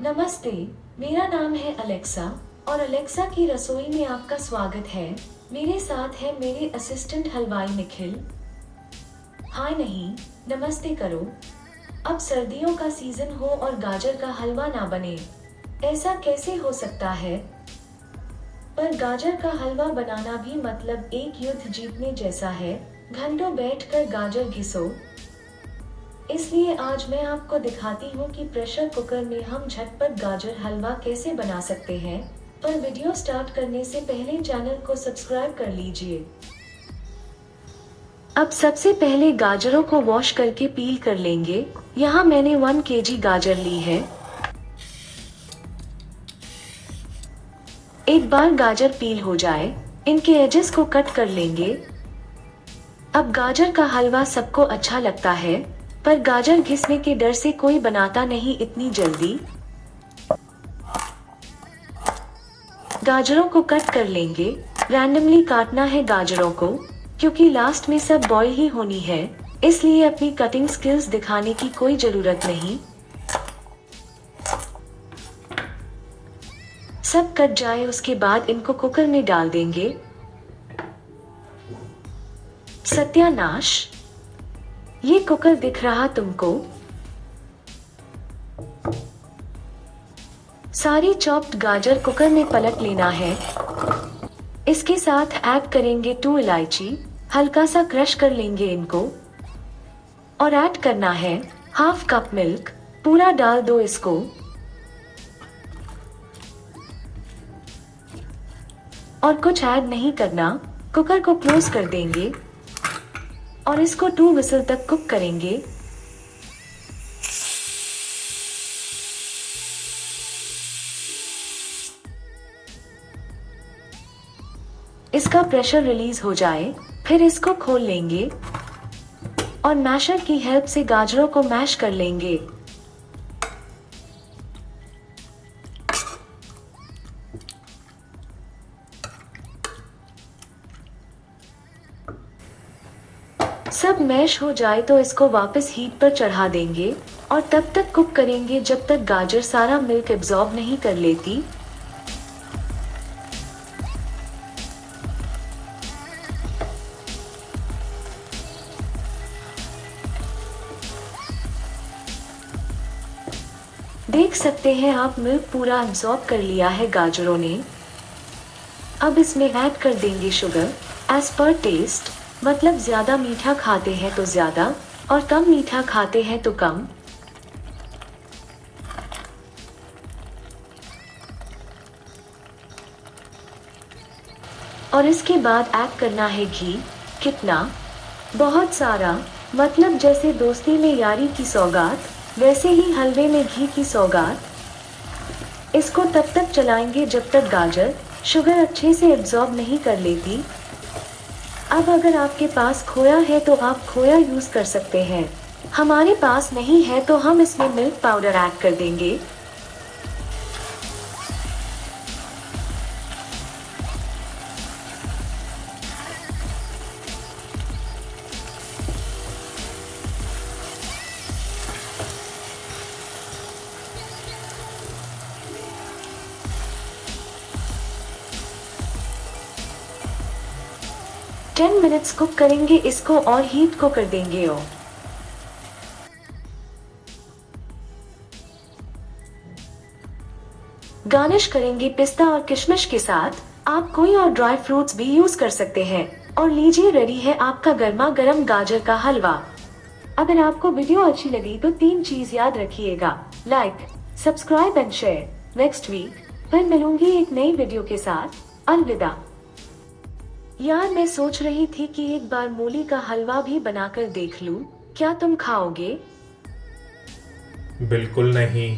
नमस्ते, मेरा नाम है अलेक्सा और अलेक्सा की रसोई में आपका स्वागत है। मेरे साथ है मेरे असिस्टेंट हलवाई निखिल। हाय नहीं, नमस्ते करो। अब सर्दियों का सीजन हो और गाजर का हलवा ना बने, ऐसा कैसे हो सकता है? पर गाजर का हलवा बनाना भी मतलब एक युद्ध जीतने जैसा है। घंटों बैठकर गाजर घिसो। इसलिए आज मैं आपको दिखाती हूँ कि प्रेशर कुकर में हम झटपट गाजर हलवा कैसे बना सकते हैं। पर वीडियो स्टार्ट करने से पहले चैनल को सब्सक्राइब कर लीजिए। अब सबसे पहले गाजरों को वॉश करके पील कर लेंगे। यहाँ मैंने 1 केजी गाजर ली है। एक बार गाजर पील हो जाए, इनके एजेस को कट कर लेंगे। अब गाजर का हलवा सबको अच्छा लगता है, पर गाजर घिसने के डर से कोई बनाता नहीं इतनी जल्दी। गाजरों को कट कर लेंगे। रैंडमली काटना है गाजरों को, क्योंकि लास्ट में सब बॉईल ही होनी है, इसलिए अपनी कटिंग स्किल्स दिखाने की कोई जरूरत नहीं। सब कट जाए उसके बाद इनको कुकर में डाल देंगे। सत्यानाश, ये कुकर दिख रहा तुमको? सारी चॉप्ड गाजर कुकर में पलट लेना है। इसके साथ ऐड करेंगे 2 इलायची, हल्का सा क्रश कर लेंगे इनको। और ऐड करना है ½ कप मिल्क, पूरा डाल दो इसको। और कुछ ऐड नहीं करना, कुकर को क्लोज कर देंगे और इसको 2 विसल तक कुक करेंगे। इसका प्रेशर रिलीज हो जाए, फिर इसको खोल लेंगे और मैशर की हेल्प से गाजरों को मैश कर लेंगे। सब मैश हो जाए तो इसको वापस हीट पर चढ़ा देंगे और तब तक कुक करेंगे जब तक गाजर सारा मिल्क एब्जॉर्ब नहीं कर लेती। देख सकते हैं आप, मिल्क पूरा एब्जॉर्ब कर लिया है गाजरों ने। अब इसमें ऐड कर देंगे शुगर एज पर टेस्ट, मतलब ज्यादा मीठा खाते हैं तो ज्यादा और कम मीठा खाते हैं तो कम। और इसके बाद ऐड करना है घी। कितना? बहुत सारा, मतलब जैसे दोस्ती में यारी की सौगात, वैसे ही हलवे में घी की सौगात। इसको तब तक चलाएंगे जब तक गाजर शुगर अच्छे से एब्जॉर्ब नहीं कर लेती। अब अगर आपके पास खोया है तो आप खोया यूज कर सकते हैं। हमारे पास नहीं है तो हम इसमें मिल्क पाउडर ऐड कर देंगे। टेन मिनट्स कुक करेंगे इसको और हीट को कर देंगे ऑफ। गार्निश करेंगे पिस्ता और किशमिश के साथ। आप कोई और ड्राई फ्रूट्स भी यूज कर सकते हैं। और लीजिए, रेडी है आपका गर्मा गर्म गाजर का हलवा। अगर आपको वीडियो अच्छी लगी तो 3 चीज याद रखिएगा: like, subscribe and share. Next week फिर मिलूंगी एक नई वीडियो के साथ। अलविदा। यार, मैं सोच रही थी कि एक बार मूली का हलवा भी बनाकर देख लूं। क्या तुम खाओगे? बिल्कुल नहीं।